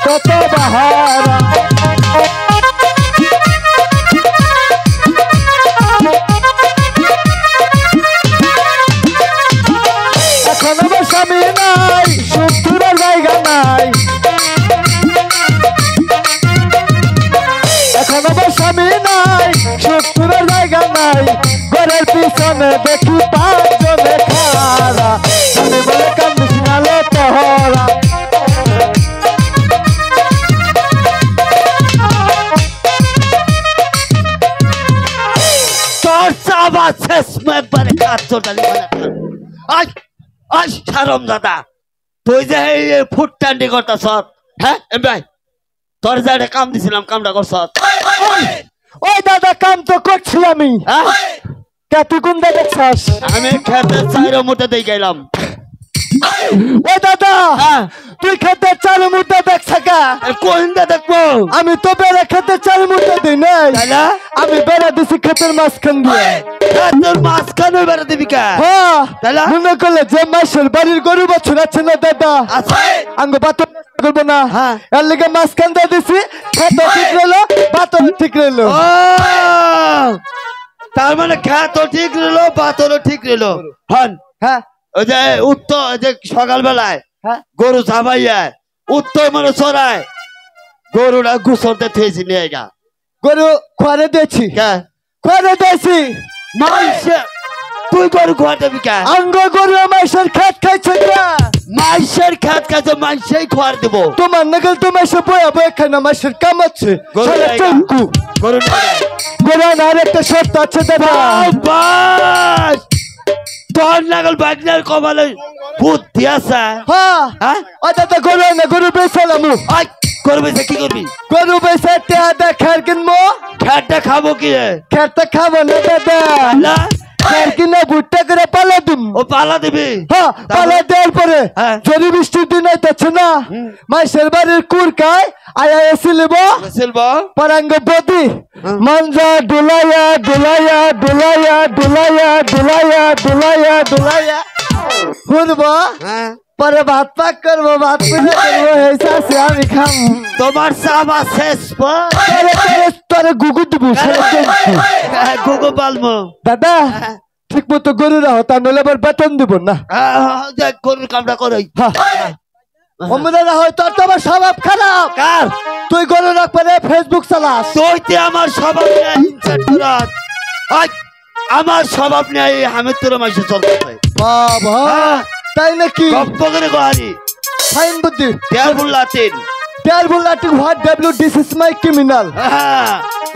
কত বাহারা এখন আমার স্বামী নাই সুখের জায়গা নাই এখন আমার স্বামী নাই সুখের জায়গা নাই ঘরের পিছনে দেখি পাঁচজনে খারা আমি বলে কান্দিস নালে তোহরা তুই যে ফুটটান্ডি করতাস হ্যাঁ ভাই তোর যে একটা কাম দিছিলাম কামটা করছ ওই দাদা কাম তো করছি আমি তুই কোন দেখছাস আমি খেতে চাইর মুঠে দিয়ে গেলাম ওই দাদা তুই খেতে চার মুঠে দেখছ কোনটা দেখবো আমি তো বেড়া খেতে চার মুঠে দিই নাই আমি বেড়া দিছি খেতের মাঝখান দিয়ে তোর মাঝখানে বেড়া দিবি কা মনে করলে যে মাসের বাড়ির গরু বছর আছে না দাদা আঙ্গ বাতর করবো না এর লিগে মাঝখান দিয়ে দিছি খেতে ঠিক রইলো বাতর ঠিক রইলো তার মানে খেত ঠিক রইলো বাতরও ঠিক রইলো হন হ্যাঁ ওই যে উত্তর যে সকালবেলায় গরু চাবাইয়া উত্তর মানে চড়ায় গরুটা গুছরতে থেয়েছি নিয়ে গা গরু খোয়ারে দিয়েছি খোয়ারে দিয়েছি তুই গরু খোয়া দেবি কে আঙ্গ গরু মাইসের খেত খাইছে মাইসের খেত খাইছে মাইসেই খোয়ার দেব তোমার নাগাল তো মাইসে বয়া বয়া খায় না মাইসের কামাচ্ছে চঙ্কু গরু আর একটা শর্ত আছে দাদা বাস তোর নাগাল বাগনার কমালে বুদ্ধি আছে ও দাদা গরু না গরু বেচালাম গরু বেচে কি করবি গরু বেচে টেয়াদা খের কিনবো খেরটা খাবো কি খেরটা খাবো না দাদা খের কিনে ভুট্টা করে পালা দিম ও পালা দিবি পালা দেওয়ার পরে যদি বৃষ্টির দিন আইতেছে না মাইসের বাড়ির কুরকায় আয়া এসিলিব পরাঙ্গ বদি মঞ্জা ডুলাইয়া ডুলাইয়া ডুলাইয়া ডুলাইয়া ডুলাইয়া ডুলাইয়া ডুলাইয়া শুনবো পরে ভাত পাক করবো ভাত পুজো করবো এইসে আমি খাম তোমার চাবা শেষ তোরে গুগু দিব গুগু পালমো দাদা ঠিক মতো গরু রাখো তা নইলে আবার বেতন দিব না গরুর কামটা করই অমরা রাখো তোর তো আমার স্বভাব খারাপ কার তুই গরু রাখ পরে ফেসবুক চালাস তুইতে আমার স্বভাব নেই আমার স্বভাব নেই আমি তোর মাসে চলতে বাবা তাই নাকি গপ্প করে গোহারি ফাইন বুদ্ধি Terrible Latin what W this is my criminal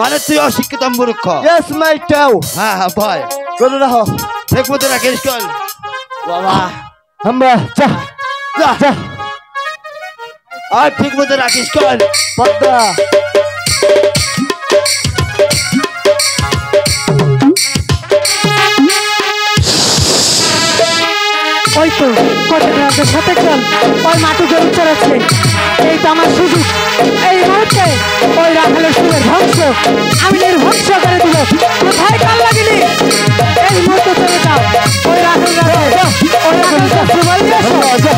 মানে তুই অশিক্ষিত মূর্খ yes my cow ভাই গরু রাখো ঠিক মতো রাখিস কল বাবা আমরা যা যা যা আর ঠিক মতো রাখিস কল পদ্মা ওই তো কটকরাদের সাথে চল ওই মাটি জল চড়াচ্ছে এই তো আমার সুযোগ এই মুহূর্তে ওই রাখালের সুরের ধ্বংস আমি নির্ধ্বংস করে দিল কোথায় কাল লাগিনি এই মুহূর্তে চলে যাও ওই রাখাল ওই রাখাল শাস্ত্র বলে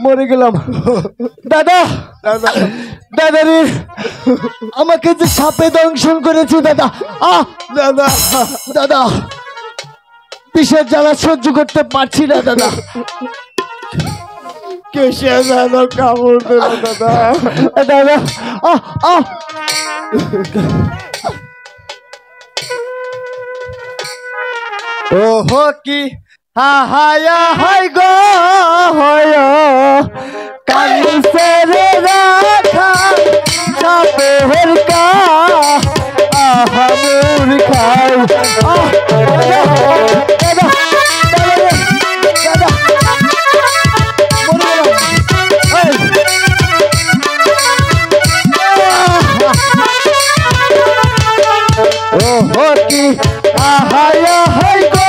মরে গেলাম দাদা দাদারে আমাকে যে সাপে দংশন করেছে দাদা দাদা দাদা বিষের জ্বালা সহ্য করতে পারছি না দাদা কেসে দাদা কামড় দেব দাদা দাদা ওহো কি হায়া হাই গো হয় কানসে রে রাখা সাপের কা আহামুর খাই দাদা ওহো কি হায়া হাই গো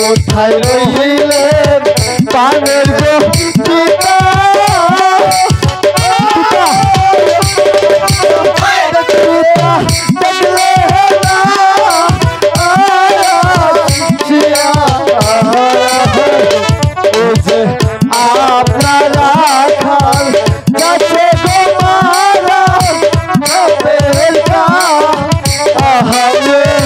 কোথায় রইলেন পানের গো পিতা দেখলে না যে আপনারা খান কাছে গো মারা সাপের কা আহামের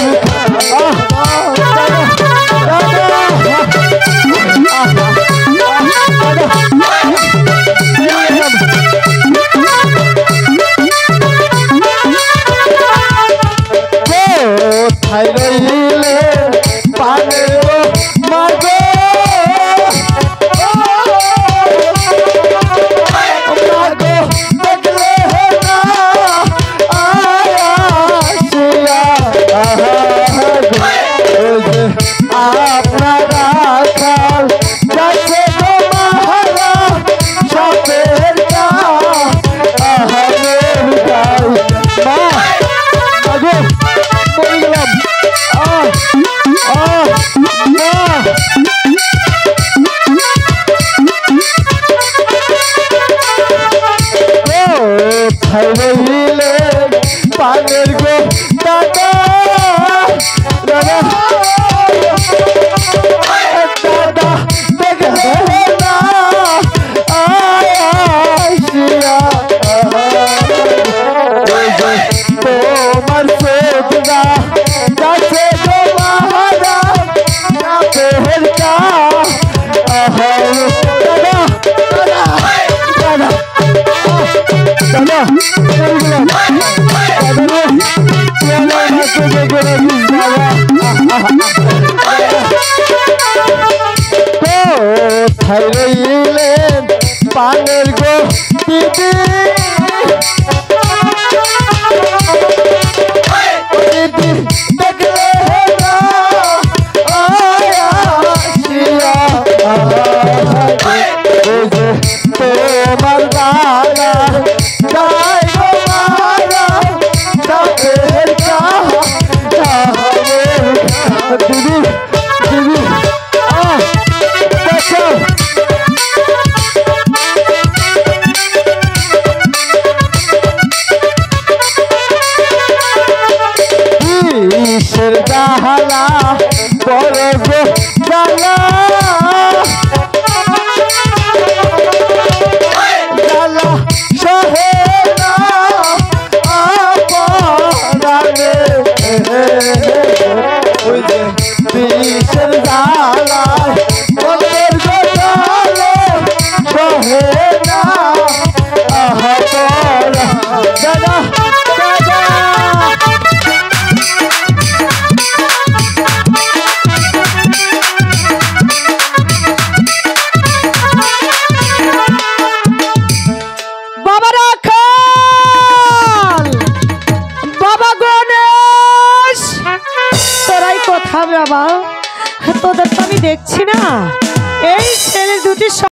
কোথায় রইলে পানের মাগো মাগো দেখলে না আসিয়া আপনারা খাল কাছে গো মারা সাপের কা আহামের গাই মা মাগো মরে গেলাম কোথায় রইলেন পানের গো দাদা দাদা দাদা দেখলে না আসিয়া তোমার সোজা কাছে গো মারা সাপের কা দাদা দাদা দাদা দাদা কোথায় রইলেন পানের গো দিদি দিদি দেখলে না আসিয়া তোমার দাদা যাই গো মারা সাপের কা দিদি দিদি বাঁচাও বিষের জ্বালা বড় গো